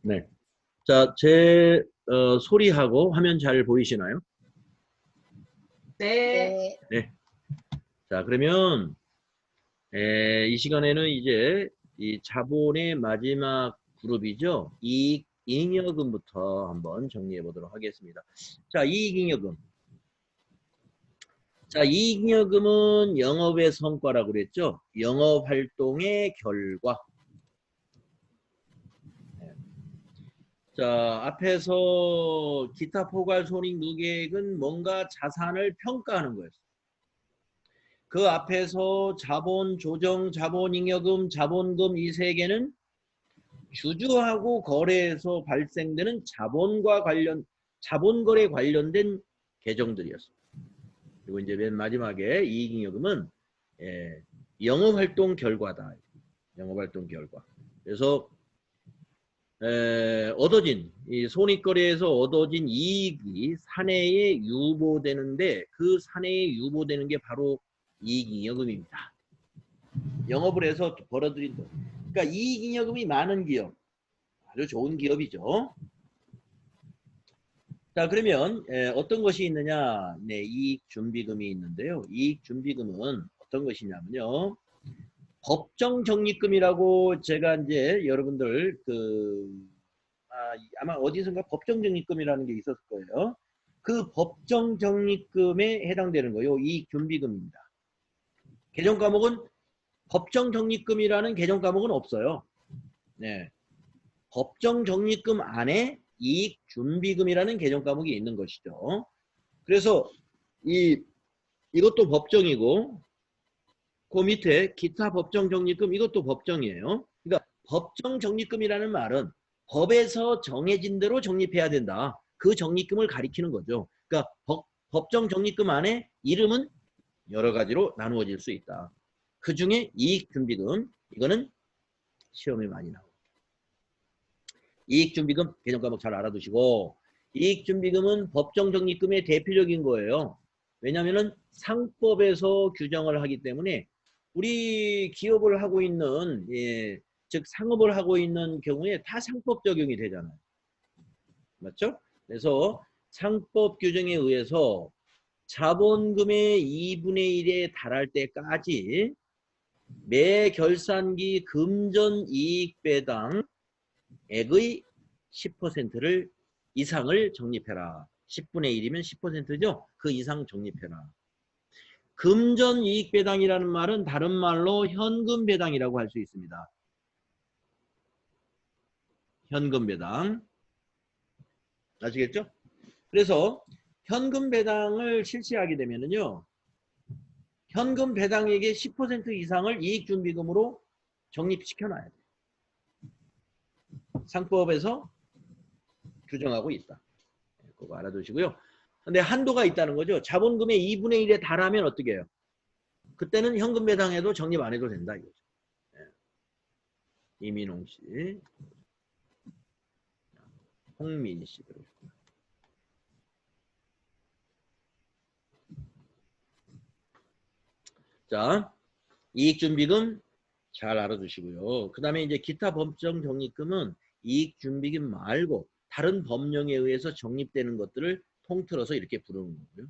네. 자, 제 소리하고 화면 잘 보이시나요? 네. 네. 네. 자, 그러면 이 시간에는 이제 이 자본의 마지막 그룹이죠. 이익잉여금부터 한번 정리해 보도록 하겠습니다. 자, 이익잉여금. 자, 이익잉여금은 영업의 성과라고 그랬죠. 영업활동의 결과. 자, 앞에서 기타 포괄 손익 누계액은 뭔가 자산을 평가하는 거였어요. 그 앞에서 자본 조정, 자본잉여금, 자본금 이 세 개는 주주하고 거래에서 발생되는 자본거래 관련된 계정들이었습니다. 그리고 이제 맨 마지막에 이익잉여금은 영업활동 결과다. 영업활동 결과. 그래서 얻어진 이 손익거래에서 얻어진 이익이 사내에 유보되는데 그 사내에 유보되는 게 바로 이익잉여금입니다. 영업을 해서 벌어들인 돈. 그러니까 이익잉여금이 많은 기업, 아주 좋은 기업이죠. 자, 그러면 어떤 것이 있느냐? 네, 이익준비금이 있는데요. 이익준비금은 어떤 것이냐면요. 법정적립금이라고 제가 이제 여러분들 아마 어디선가 법정적립금이라는 게 있었을 거예요. 그 법정적립금에 해당되는 거요. 이익준비금입니다. 개정 과목은 법정적립금이라는 개정 과목은 없어요. 네, 법정적립금 안에 이익준비금이라는 개정 과목이 있는 것이죠. 그래서 이것도 법정이고 그 밑에 기타 법정적립금 이것도 법정이에요. 그러니까 법정적립금이라는 말은 법에서 정해진 대로 적립해야 된다. 그 적립금을 가리키는 거죠. 그러니까 법정적립금 안에 이름은 여러 가지로 나누어질 수 있다. 그 중에 이익준비금 이거는 시험에 많이 나옵니다. 이익준비금 개정 과목 잘 알아두시고 이익준비금은 법정적립금의 대표적인 거예요. 왜냐하면 상법에서 규정을 하기 때문에 우리 기업을 하고 있는 즉 상업을 하고 있는 경우에 다 상법 적용이 되잖아요. 맞죠? 그래서 상법 규정에 의해서 자본금의 2분의 1에 달할 때까지 매 결산기 금전 이익 배당 액의 10%를 이상을 적립해라. 10분의 1이면 10%죠? 그 이상 적립해라. 금전 이익 배당이라는 말은 다른 말로 현금 배당이라고 할 수 있습니다. 현금 배당. 아시겠죠? 그래서 현금 배당을 실시하게 되면은요. 현금 배당액의 10% 이상을 이익준비금으로 적립시켜 놔야 돼요. 상법에서 규정하고 있다. 그거 알아두시고요. 근데 한도가 있다는 거죠. 자본금의 2분의 1에 달하면 어떻게 해요? 그때는 현금 배당해도 적립 안 해도 된다 이거죠. 이민홍 씨, 홍민 씨. 자, 이익준비금 잘 알아두시고요. 그 다음에 이제 기타 법정 적립금은 이익준비금 말고 다른 법령에 의해서 적립되는 것들을 통틀어서 이렇게 부르는 거고요.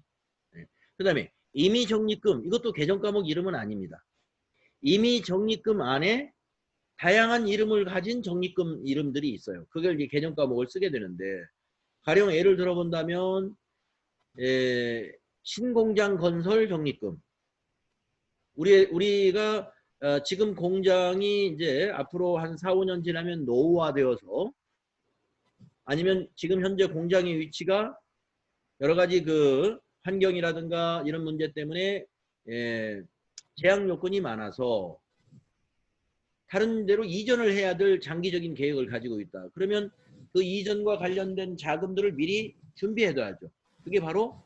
네. 그 다음에 임의적립금 이것도 개정 과목 이름은 아닙니다. 임의적립금 안에 다양한 이름을 가진 적립금 이름들이 있어요. 그걸 이제 개정 과목을 쓰게 되는데 가령 예를 들어본다면 신공장 건설 적립금 우리가 지금 공장이 이제 앞으로 한 4, 5년 지나면 노후화되어서 아니면 지금 현재 공장의 위치가 여러 가지 그 환경이라든가 이런 문제 때문에 제약 요건이 많아서 다른 데로 이전을 해야 될 장기적인 계획을 가지고 있다. 그러면 그 이전과 관련된 자금들을 미리 준비해둬야죠. 그게 바로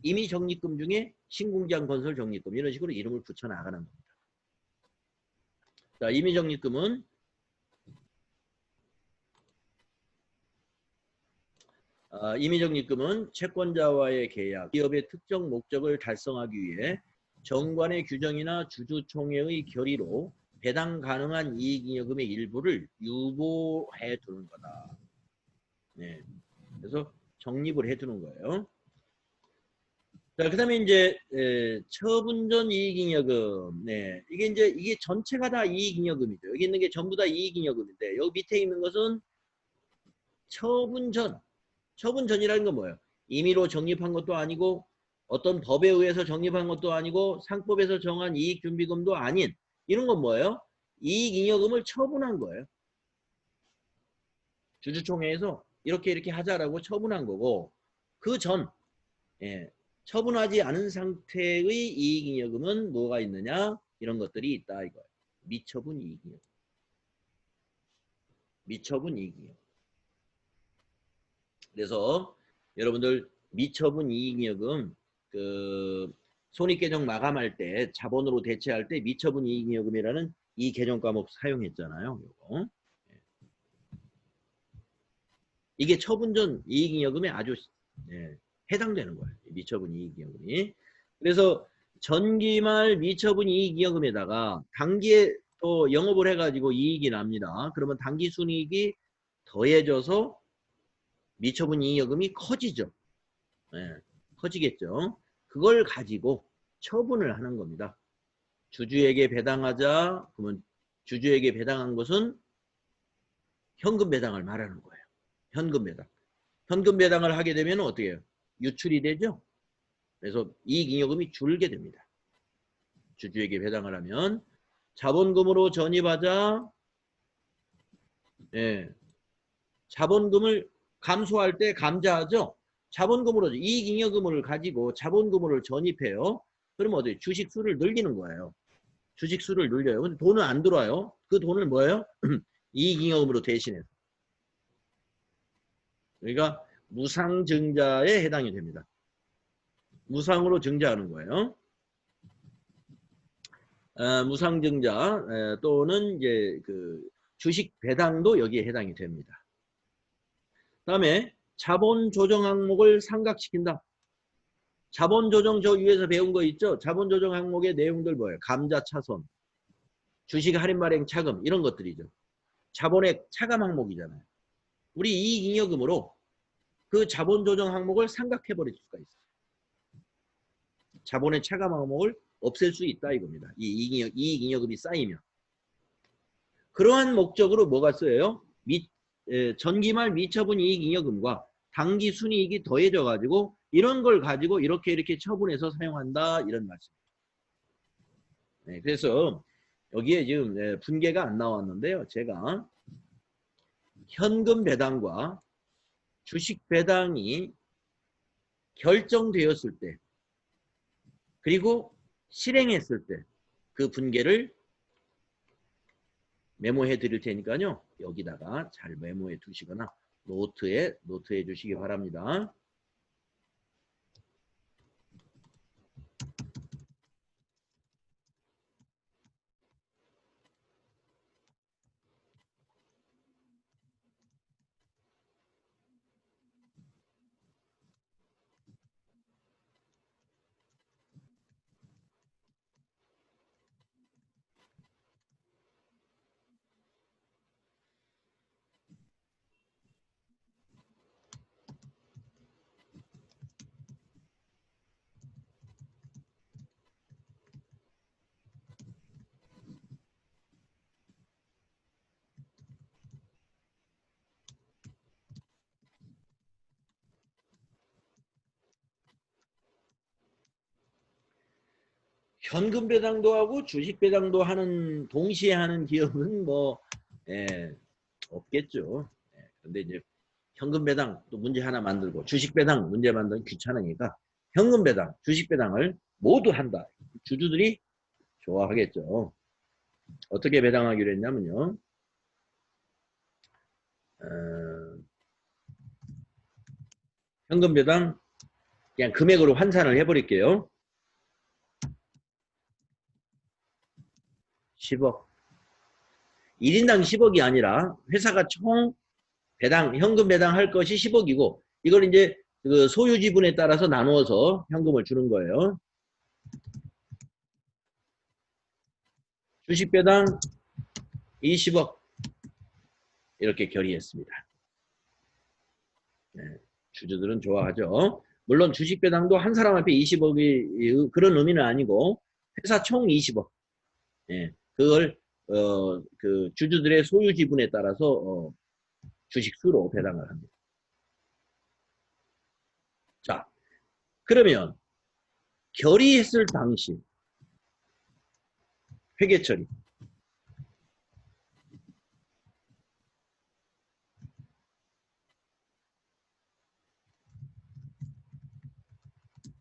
임의 적립금 중에 신공장 건설 적립금 이런 식으로 이름을 붙여 나가는 겁니다. 자, 임의 적립금은 임의 적립금은 채권자와의 계약, 기업의 특정 목적을 달성하기 위해 정관의 규정이나 주주총회의 결의로 배당 가능한 이익잉여금의 일부를 유보해 두는 거다. 네. 그래서 적립을 해두는 거예요. 자, 그다음에 이제 처분전 이익잉여금. 네, 이게 전체가 다 이익잉여금이죠. 여기 있는 게 전부 다 이익잉여금인데 여기 밑에 있는 것은 처분전. 처분전이라는 건 뭐예요? 임의로 적립한 것도 아니고 어떤 법에 의해서 적립한 것도 아니고 상법에서 정한 이익준비금도 아닌 이런 건 뭐예요? 이익잉여금을 처분한 거예요. 주주총회에서 이렇게 하자라고 처분한 거고 그 전 처분하지 않은 상태의 이익잉여금은 뭐가 있느냐? 이런 것들이 있다 이거예요. 미처분 이익잉여금. 미처분 이익잉여금. 그래서 여러분들 미처분 이익잉여금 그 손익계정 마감할 때 자본으로 대체할 때 미처분 이익잉여금이라는 이 개정 과목 사용했잖아요. 요거. 이게 처분전 이익잉여금에 아주 해당되는 거예요. 미처분 이익잉여금이. 그래서 전기말 미처분 이익잉여금에다가 단기에 또 영업을 해가지고 이익이 납니다. 그러면 단기순이익이 더해져서 미처분 이익잉여금이 커지죠. 커지겠죠. 그걸 가지고 처분을 하는 겁니다. 주주에게 배당하자. 그러면 주주에게 배당한 것은 현금 배당을 말하는 거예요. 현금 배당. 현금 배당을 하게 되면 어떻게 해요? 유출이 되죠. 그래서 이익잉여금이 줄게 됩니다. 주주에게 배당을 하면 자본금으로 전입하자. 자본금을 감소할 때 감자하죠. 자본금으로 이익잉여금을 가지고 자본금으로 전입해요. 그러면 어떻게 주식수를 늘리는 거예요. 주식수를 늘려요. 근데 돈은 안 들어와요. 그 돈을 뭐예요? 이익잉여금으로 대신해서. 그러니까 무상증자에 해당이 됩니다. 무상으로 증자하는 거예요. 무상증자 또는 이제 그 주식 배당도 여기에 해당이 됩니다. 다음에 자본 조정 항목을 상각시킨다. 자본 조정 저 위에서 배운 거 있죠? 자본 조정 항목의 내용들 뭐예요? 감자차손, 주식 할인 발행 차금 이런 것들이죠. 자본의 차감 항목이잖아요. 우리 이익잉여금으로 그 자본 조정 항목을 상각해 버릴 수가 있어요. 자본의 차감 항목을 없앨 수 있다 이겁니다. 이 이익잉여금이 쌓이면. 그러한 목적으로 뭐가 쓰여요? 전기말 미처분 이익잉여금과 당기 순이익이 더해져 가지고 이런 걸 가지고 이렇게 처분해서 사용한다 이런 말씀. 그래서 여기에 지금 분계가 안 나왔는데요. 제가 현금 배당과 주식 배당이 결정되었을 때 그리고 실행했을 때 그 분계를 메모해 드릴 테니까요. 여기다가 잘 메모해 두시거나 노트에 주시기 바랍니다. 현금 배당도 하고 주식 배당도 하는 동시에 하는 기업은 뭐 없겠죠. 근데 이제 현금 배당 또 문제 하나 만들고 주식 배당 문제 만들기 귀찮으니까 현금 배당, 주식 배당을 모두 한다. 주주들이 좋아하겠죠. 어떻게 배당하기로 했냐면요. 현금 배당 그냥 금액으로 환산을 해버릴게요. 10억. 1인당 10억이 아니라 회사가 총 배당, 현금 배당할 것이 10억이고 이걸 이제 그 소유 지분에 따라서 나누어서 현금을 주는 거예요. 주식 배당 20억 이렇게 결의했습니다. 네, 주주들은 좋아하죠. 물론 주식 배당도 한 사람 앞에 20억이 그런 의미는 아니고 회사 총 20억. 예, 그걸 그 주주들의 소유 지분에 따라서 주식 수로 배당을 합니다. 자, 그러면 결의했을 당시 회계 처리.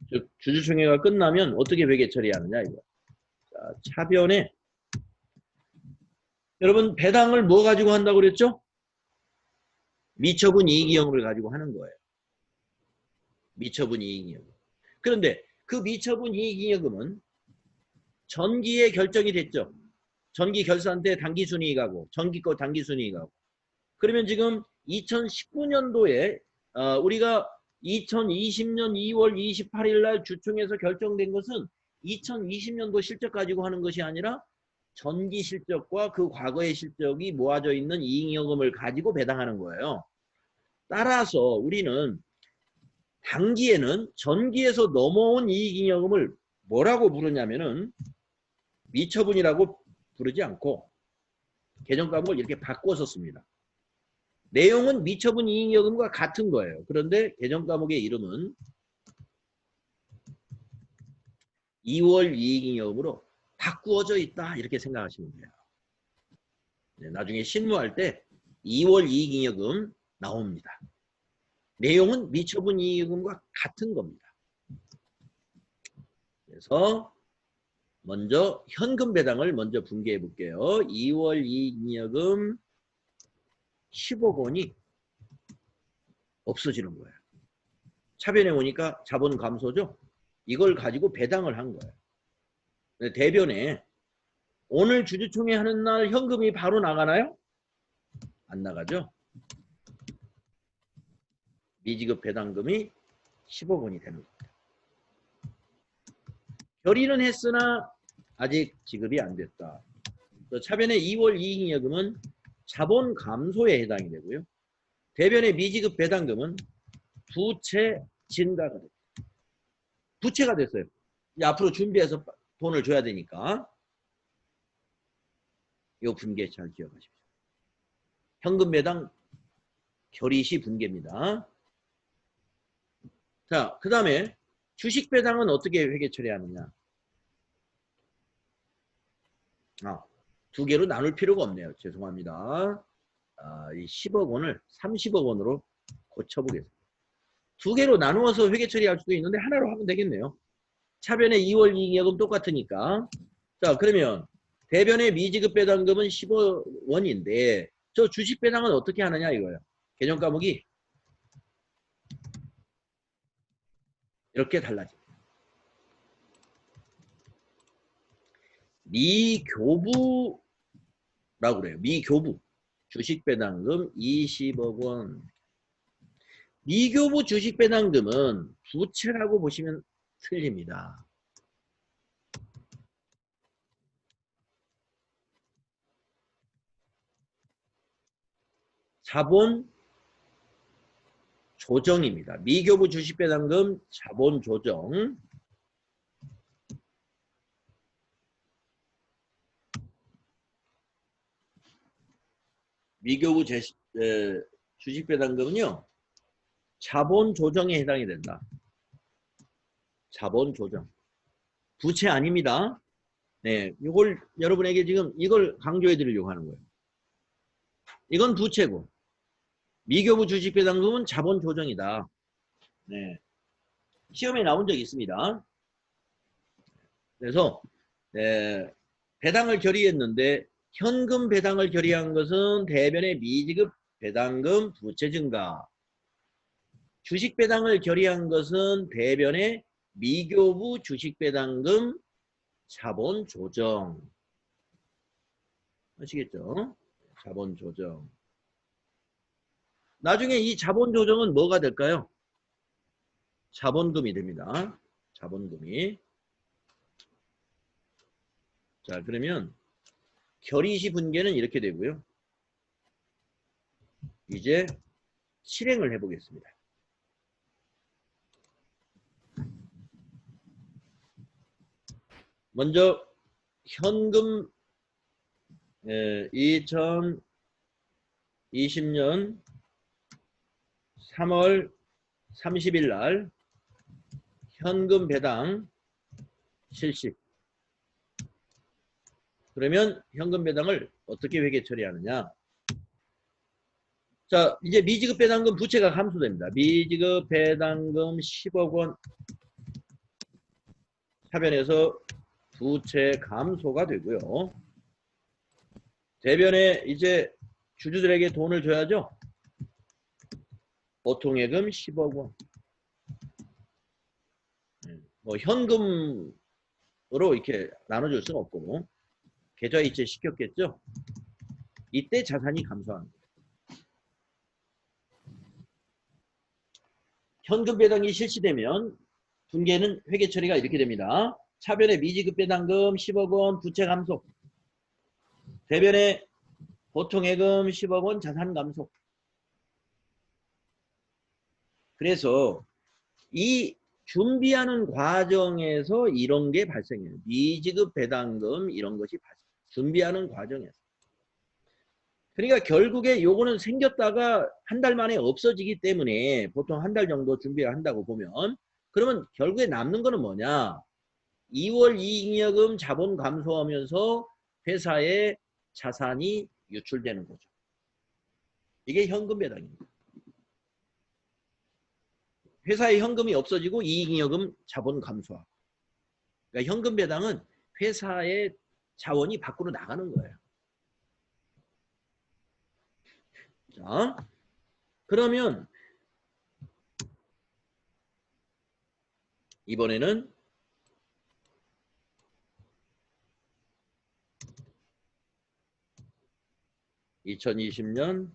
즉 주주총회가 끝나면 어떻게 회계 처리하느냐 이거. 자, 차변에 여러분 배당을 뭐 가지고 한다고 그랬죠? 미처분 이익이익을 가지고 하는 거예요. 미처분 이익이익. 그런데 그 미처분 이익이익은 전기에 결정이 됐죠. 전기 결산 때 당기순이익하고 전기 거 당기순이익하고. 그러면 지금 2019년도에 우리가 2020년 2월 28일 날 주총에서 결정된 것은 2020년도 실적 가지고 하는 것이 아니라 전기 실적과 그 과거의 실적이 모아져 있는 이익여금을 가지고 배당하는 거예요. 따라서 우리는 당기에는 전기에서 넘어온 이익잉여금을 뭐라고 부르냐면은 미처분이라고 부르지 않고 개정 과목을 이렇게 바꿔서 씁니다. 내용은 미처분 이익여금과 같은 거예요. 그런데 개정 과목의 이름은 2월 이익잉여금으로 바꾸어져 있다 이렇게 생각하시면 돼요. 네, 나중에 실무할 때 2월 이익잉여금 나옵니다. 내용은 미처분 이익여금과 같은 겁니다. 그래서 먼저 현금 배당을 먼저 분개해 볼게요. 2월 이익잉여금 10억 원이 없어지는 거예요. 차변에 오니까 자본 감소죠. 이걸 가지고 배당을 한 거예요. 대변에 오늘 주주총회 하는 날 현금이 바로 나가나요? 안 나가죠. 미지급 배당금이 10억 원이 되는 겁니다. 결의는 했으나 아직 지급이 안 됐다. 차변의 2월 이익잉여금은 자본 감소에 해당이 되고요. 대변의 미지급 배당금은 부채 증가가 됩니다. 부채가 됐어요. 이제 앞으로 준비해서 돈을 줘야 되니까 이 분계 잘 기억하십시오. 현금 배당 결의시 분계입니다. 자, 그 다음에 주식 배당은 어떻게 회계 처리하느냐. 두 개로 나눌 필요가 없네요. 죄송합니다. 이 10억 원을 30억 원으로 고쳐보겠습니다. 두 개로 나누어서 회계 처리할 수도 있는데 하나로 하면 되겠네요. 차변의 2월 이익여금 똑같으니까. 자, 그러면 대변의 미지급 배당금은 10억 원인데 저 주식 배당은 어떻게 하느냐 이거예요. 개정 과목이 이렇게 달라집니다. 미교부라고 그래요. 미교부. 주식 배당금 20억 원. 미교부 주식 배당금은 부채라고 보시면 틀립니다. 자본 조정입니다. 미교부 주식 배당금 자본 조정. 미교부 주식 배당금은요. 자본 조정에 해당이 된다. 자본 조정. 부채 아닙니다. 네, 이걸 여러분에게 지금 이걸 강조해 드리려고 하는 거예요. 이건 부채고 미교부 주식 배당금은 자본 조정이다. 네. 시험에 나온 적이 있습니다. 그래서 배당을 결의했는데 현금 배당을 결의한 것은 대변의 미지급 배당금 부채 증가. 주식 배당을 결의한 것은 대변의 미교부 주식 배당금 자본 조정. 아시겠죠? 자본 조정. 나중에 이 자본 조정은 뭐가 될까요? 자본금이 됩니다. 자본금이. 자, 그러면 결의시 분계는 이렇게 되고요. 이제 실행을 해보겠습니다. 먼저 현금 2020년 3월 30일 날 현금 배당 실시. 그러면 현금 배당을 어떻게 회계 처리하느냐? 자, 이제 미지급 배당금 부채가 감소됩니다. 미지급 배당금 10억 원 차변에서 부채 감소가 되고요. 대변에 이제 주주들에게 돈을 줘야죠. 보통예금 10억 원. 뭐 현금으로 이렇게 나눠줄 수는 없고 계좌이체 시켰겠죠. 이때 자산이 감소합니다. 현금 배당이 실시되면 분기에는 회계 처리가 이렇게 됩니다. 차변에 미지급 배당금 10억 원 부채 감소. 대변에 보통예금 10억 원 자산 감소. 그래서 이 준비하는 과정에서 이런 게 발생해요. 미지급 배당금 이런 것이 준비하는 과정에서. 그러니까 결국에 요거는 생겼다가 한 달 만에 없어지기 때문에 보통 한 달 정도 준비를 한다고 보면 그러면 결국에 남는 거는 뭐냐? 2월 이익잉여금 자본 감소하면서 회사의 자산이 유출되는 거죠. 이게 현금 배당입니다. 회사의 현금이 없어지고 이익잉여금 자본 감소하고. 그러니까 현금 배당은 회사의 자원이 밖으로 나가는 거예요. 자, 그러면 이번에는 (2020년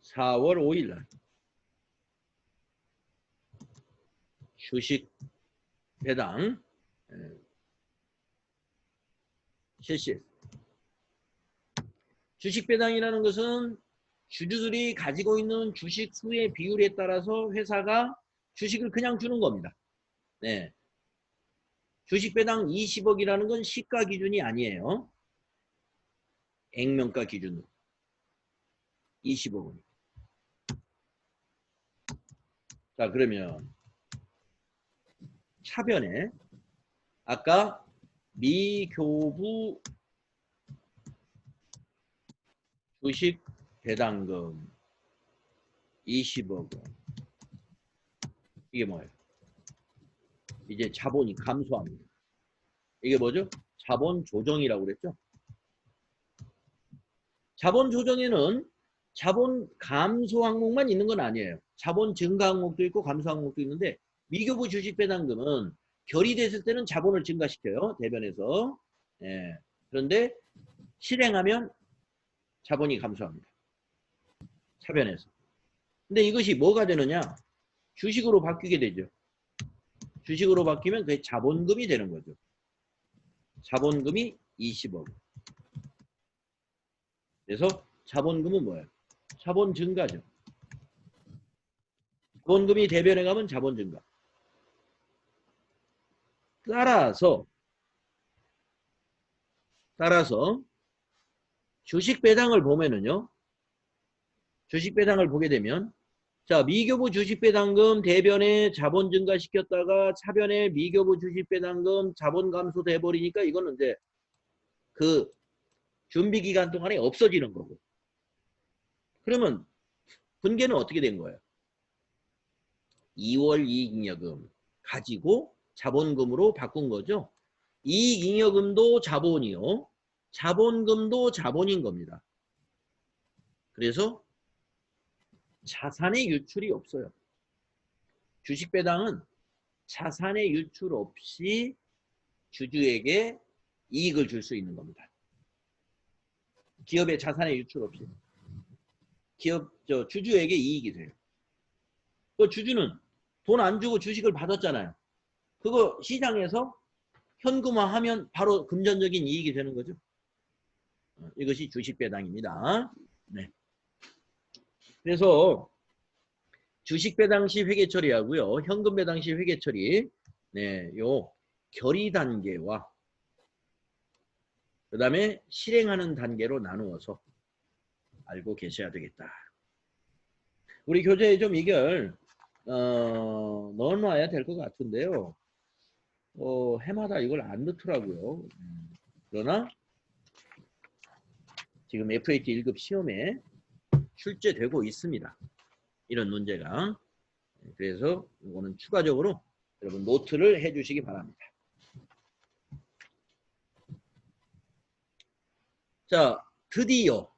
4월 5일) 날 주식 배당 실시. 주식 배당이라는 것은 주주들이 가지고 있는 주식 수의 비율에 따라서 회사가 주식을 그냥 주는 겁니다. 네. 주식 배당 20억이라는 건 시가 기준이 아니에요. 액면가 기준으로 20억 원. 자, 그러면 차변에 아까 미교부 주식 배당금 20억 원. 이게 뭐예요? 이제 자본이 감소합니다. 이게 뭐죠? 자본 조정이라고 그랬죠? 자본 조정에는 자본 감소 항목만 있는 건 아니에요. 자본 증가 항목도 있고 감소 항목도 있는데 미교부 주식 배당금은 결의됐을 때는 자본을 증가시켜요. 대변에서. 예. 그런데 실행하면 자본이 감소합니다. 차변에서. 근데 이것이 뭐가 되느냐? 주식으로 바뀌게 되죠. 주식으로 바뀌면 그게 자본금이 되는 거죠. 자본금이 20억. 그래서 자본금은 뭐예요? 자본 증가죠. 자본금이 대변에 가면 자본 증가. 따라서 주식 배당을 보면은요. 주식 배당을 보게 되면 자, 미교부 주식 배당금 대변에 자본 증가 시켰다가 차변에 미교부 주식 배당금 자본 감소 돼 버리니까 이거는 이제 그 준비 기간 동안에 없어지는 거고. 그러면 분기는 어떻게 된 거예요? 2월 이익잉여금 가지고 자본금으로 바꾼 거죠. 이익잉여금도 자본이요. 자본금도 자본인 겁니다. 그래서 자산의 유출이 없어요. 주식 배당은 자산의 유출 없이 주주에게 이익을 줄 수 있는 겁니다. 기업의 자산의 유출 없이. 주주에게 이익이 돼요. 그 주주는 돈 안 주고 주식을 받았잖아요. 그거 시장에서 현금화하면 바로 금전적인 이익이 되는 거죠. 이것이 주식 배당입니다. 네. 그래서 주식 배당 시 회계 처리하고요. 현금 배당 시 회계 처리. 네, 요 결의 단계와 그 다음에 실행하는 단계로 나누어서 알고 계셔야 되겠다. 우리 교재에 좀 이걸 넣어놔야 될 것 같은데요. 해마다 이걸 안 넣더라고요. 그러나 지금 FAT 1급 시험에 출제되고 있습니다. 이런 문제가. 그래서 이거는 추가적으로 여러분 노트를 해주시기 바랍니다. 자, 드디어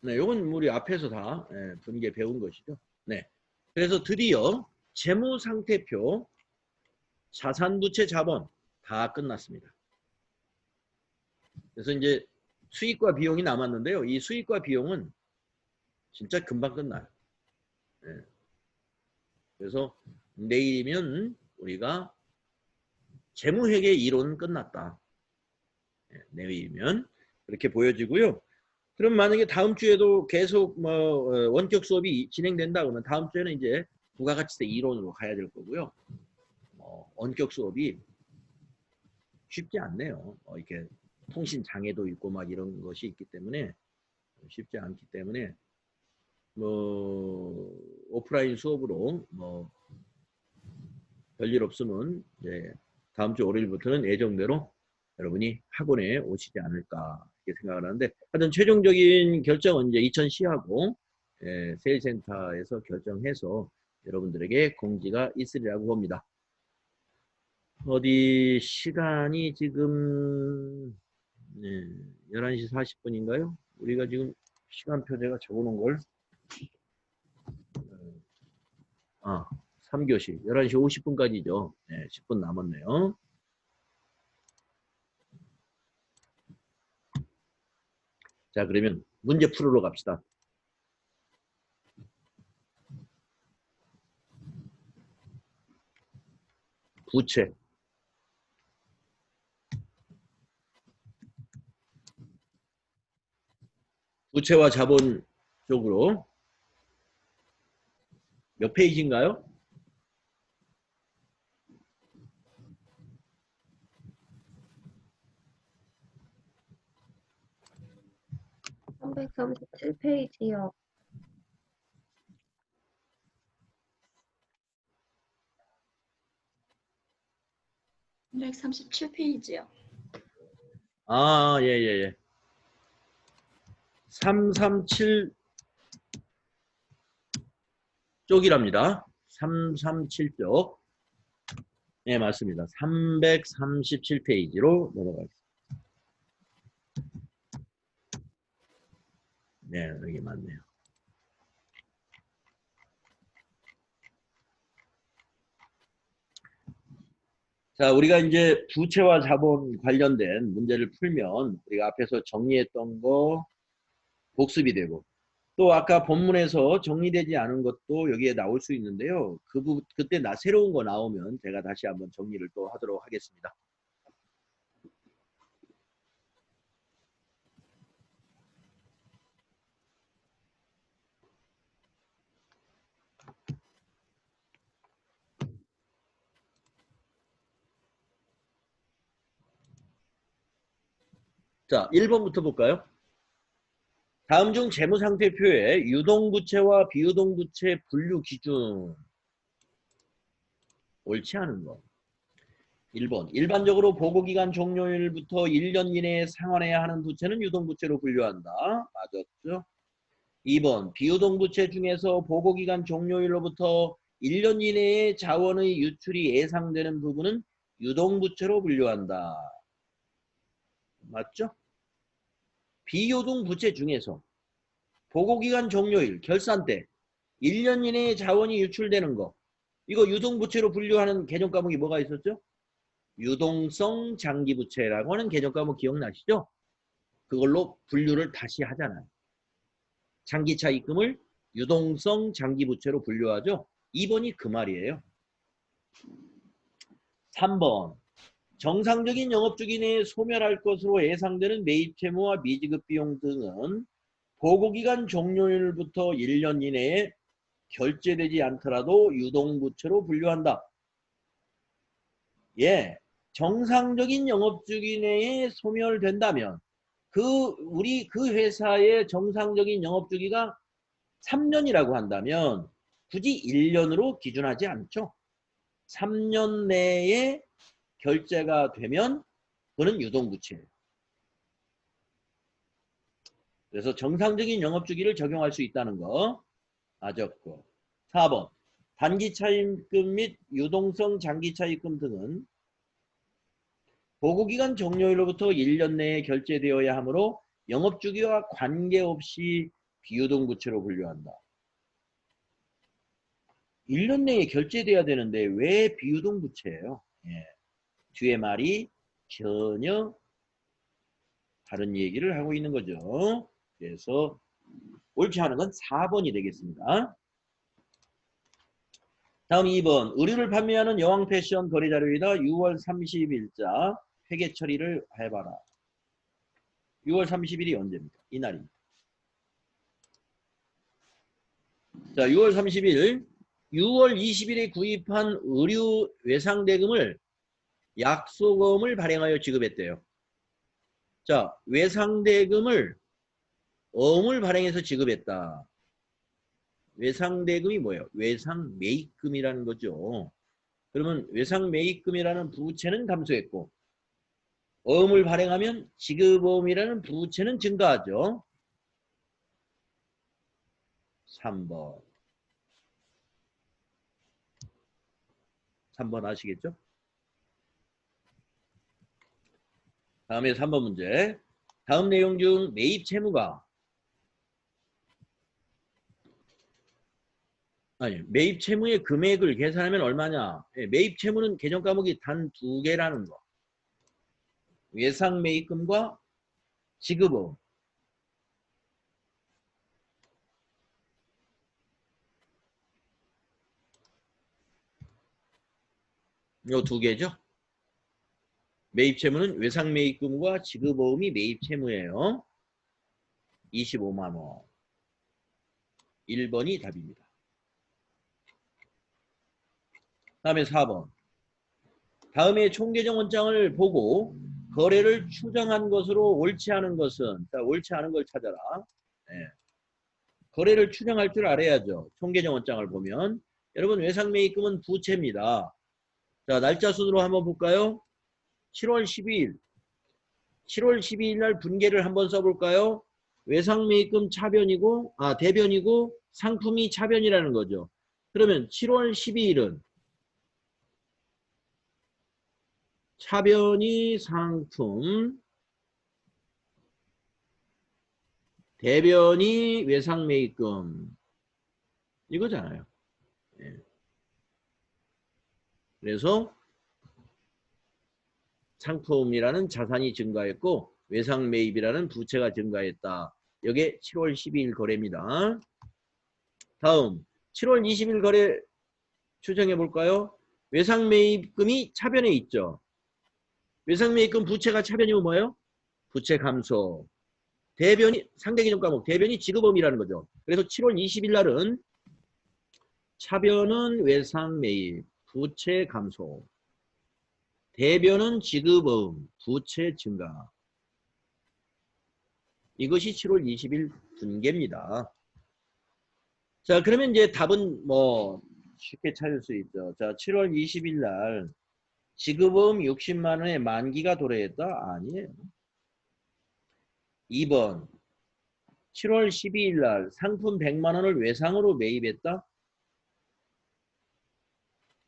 네, 이건 우리 앞에서 다 분계 배운 것이죠. 네, 그래서 드디어 재무상태표, 자산부채 자본 다 끝났습니다. 그래서 이제 수익과 비용이 남았는데요. 이 수익과 비용은 진짜 금방 끝나요. 네. 그래서 내일이면 우리가 재무회계 이론은 끝났다. 네, 내일이면 그렇게 보여지고요. 그럼 만약에 다음 주에도 계속 원격 수업이 진행된다 그러면 다음 주에는 이제 부가가치세 이론으로 가야 될 거고요. 원격 수업이 쉽지 않네요. 이렇게 통신 장애도 있고 막 이런 것이 있기 때문에 쉽지 않기 때문에 오프라인 수업으로 별일 없으면 이제 다음 주 월요일부터는 예정대로 여러분이 학원에 오시지 않을까 이렇게 생각을 하는데 하여튼 최종적인 결정은 이제 이천시하고 세일센터에서 결정해서 여러분들에게 공지가 있으리라고 봅니다. 어디 시간이 지금 11시 40분인가요? 우리가 지금 시간표 제가 적어놓은 걸 3교시 11시 50분까지죠. 네, 10분 남았네요. 자, 그러면 문제 풀으러 갑시다. 부채. 부채와 자본 쪽으로 몇 페이지인가요? 337페이지요. 337페이지요. 아, 예. 337 쪽이랍니다. 337쪽. 네, 맞습니다. 337페이지로 넘어가겠습니다. 네, 여기 맞네요. 자, 우리가 이제 부채와 자본 관련된 문제를 풀면 우리가 앞에서 정리했던 거 복습이 되고 또 아까 본문에서 정리되지 않은 것도 여기에 나올 수 있는데요. 그때 새로운 거 나오면 제가 다시 한번 정리를 또 하도록 하겠습니다. 자, 1번부터 볼까요? 다음 중 재무상태표의 유동부채와 비유동부채 분류 기준 옳지 않은 거. 1번. 일반적으로 보고기간 종료일부터 1년 이내에 상환해야 하는 부채는 유동부채로 분류한다. 맞았죠? 2번. 비유동부채 중에서 보고기간 종료일로부터 1년 이내에 자원의 유출이 예상되는 부분은 유동부채로 분류한다. 맞죠? 비유동부채 중에서 보고기간 종료일, 결산 때 1년 이내에 자원이 유출되는 거 이거 유동부채로 분류하는 개정 과목이 뭐가 있었죠? 유동성 장기부채라고 하는 개정 과목 기억나시죠? 그걸로 분류를 다시 하잖아요. 장기차 입금을 유동성 장기부채로 분류하죠. 2번이 그 말이에요. 3번 정상적인 영업주기 내에 소멸할 것으로 예상되는 매입 채무와 미지급 비용 등은 보고기간 종료일부터 1년 이내에 결제되지 않더라도 유동부채로 분류한다. 예, 정상적인 영업주기 내에 소멸된다면 우리 그 회사의 정상적인 영업주기가 3년이라고 한다면 굳이 1년으로 기준하지 않죠. 3년 내에 결제가 되면 그거는 유동부채예요. 그래서 정상적인 영업주기를 적용할 수 있다는 거 맞았고. 4번 단기차입금 및 유동성 장기차입금 등은 보고기간 종료일로부터 1년 내에 결제되어야 하므로 영업주기와 관계없이 비유동부채로 분류한다. 1년 내에 결제돼야 되는데 왜 비유동부채예요? 예. 뒤에 말이 전혀 다른 얘기를 하고 있는 거죠. 그래서 옳지 않은 건 4번이 되겠습니다. 다음 2번 의류를 판매하는 여왕 패션 거래 자료이다. 6월 30일자 회계 처리를 해봐라. 6월 30일이 언제입니까? 이날입니다. 자, 6월 30일 6월 20일에 구입한 의류 외상대금을 약소금을 발행하여 지급했대요. 자, 외상대금을 어음을 발행해서 지급했다. 외상대금이 뭐예요? 외상매입금이라는 거죠. 그러면 외상매입금이라는 부채는 감소했고 어음을 발행하면 지급어음이라는 부채는 증가하죠. 3번. 3번 아시겠죠? 다음에 3번 문제. 다음 내용 중 매입 채무가 매입 채무의 금액을 계산하면 얼마냐? 매입 채무는 계정 과목이 단 2개라는 거. 외상 매입금과 지급어음. 요 2개죠. 매입 채무는 외상 매입금과 지급어음이 매입 채무예요. 25만 원. 1번이 답입니다. 다음에 4번. 다음에 총계정 원장을 보고 거래를 추정한 것으로 옳지 않은 것은, 자, 옳지 않은 걸 찾아라. 네. 거래를 추정할 줄 알아야죠. 총계정 원장을 보면. 여러분 외상매입금은 부채입니다. 자, 날짜 순으로 한번 볼까요? 7월 12일. 7월 12일 날 분계를 한번 써볼까요? 외상매입금 차변이고, 대변이고 상품이 차변이라는 거죠. 그러면 7월 12일은 차변이 상품, 대변이 외상매입금 이거잖아요. 예. 그래서 상품이라는 자산이 증가했고 외상매입이라는 부채가 증가했다. 이게 7월 12일 거래입니다. 다음 7월 20일 거래 추정해 볼까요? 외상매입금이 차변에 있죠. 외상매입금 부채가 차변이면 뭐예요? 부채 감소. 대변이 상대기존 과목 대변이 지급어음이라는 거죠. 그래서 7월 20일 날은 차변은 외상매입 부채 감소. 대변은 지급어음 부채 증가. 이것이 7월 20일 분계입니다. 자, 그러면 이제 답은 뭐 쉽게 찾을 수 있죠. 자, 7월 20일 날 지급어음 60만 원의 만기가 도래했다? 아니에요. 2번 7월 12일 날 상품 100만 원을 외상으로 매입했다?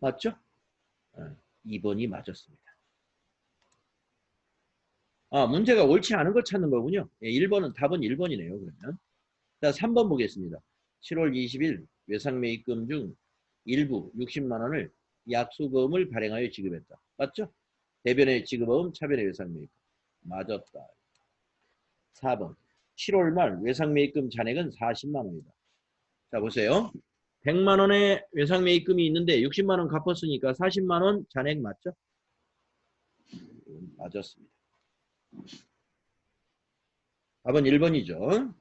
맞죠? 2번이 맞았습니다. 문제가 옳지 않은 걸 찾는 거군요. 1번은 답은 1번이네요. 그러면 자, 3번 보겠습니다. 7월 20일 외상매입금 중 일부 60만 원을 약소금을 발행하여 지급했다. 맞죠? 대변의 지급어음, 차변의 외상매입금. 맞았다. 4번 7월 말 외상매입금 잔액은 40만 원이다. 자, 보세요. 100만 원의 외상매입금이 있는데 60만 원 갚았으니까 40만 원 잔액 맞죠? 맞았습니다. 답은 1번이죠.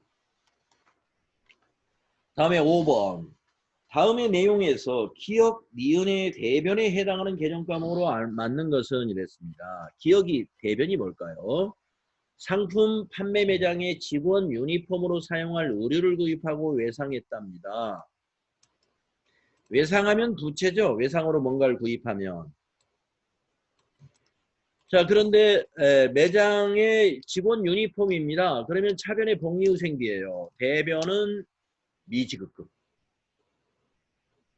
다음에 5번. 다음의 내용에서 기억, 니은의 대변에 해당하는 개정 과목으로 맞는 것은 이랬습니다. 기억이 대변이 뭘까요? 상품 판매 매장에 직원 유니폼으로 사용할 의류를 구입하고 외상했답니다. 외상하면 부채죠. 외상으로 뭔가를 구입하면. 자, 그런데 매장의 직원 유니폼입니다. 그러면 차변의 복리후생비예요. 대변은 미지급금.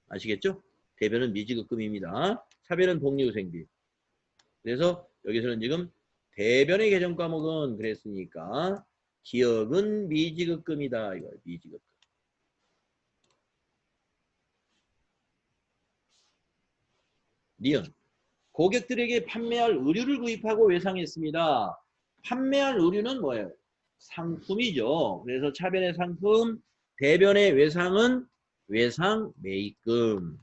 아시겠죠? 대변은 미지급금입니다. 차변은 복리후생비. 그래서 여기서는 지금 대변의 개정 과목은 그랬으니까 기억은 미지급금이다. 이거예요. 미지급금. 니은. 고객들에게 판매할 의류를 구입하고 외상했습니다. 판매할 의류는 뭐예요? 상품이죠. 그래서 차변의 상품, 대변의 외상은 외상 매입금.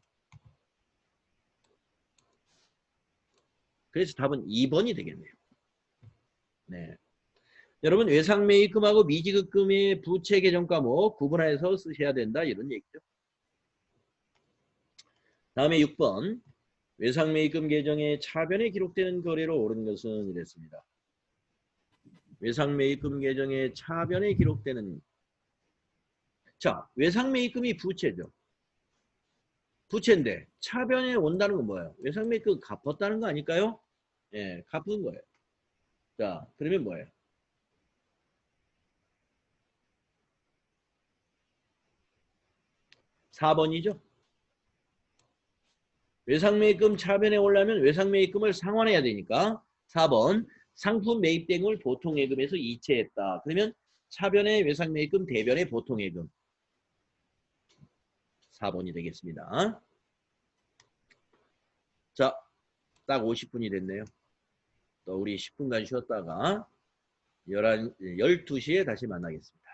그래서 답은 2번이 되겠네요. 네. 여러분 외상 매입금하고 미지급금의 부채 개정 과목 구분해서 쓰셔야 된다 이런 얘기죠. 다음에 6번. 외상 매입금 계정에 차변에 기록되는 거래로 옳은 것은 이랬습니다. 외상 매입금 계정에 차변에 기록되는 자, 외상 매입금이 부채죠. 부채인데 차변에 온다는 건 뭐예요? 외상 매입금 갚았다는 거 아닐까요? 예, 갚은 거예요. 자, 그러면 뭐예요? 4번이죠. 외상 매입금 차변에 오려면 외상 매입금을 상환해야 되니까 4번 상품 매입 대금을 보통예금에서 이체했다. 그러면 차변의 외상 매입금, 대변의 보통예금. 4번이 되겠습니다. 자, 딱 50분이 됐네요. 또 우리 10분간 쉬었다가 12시에 다시 만나겠습니다.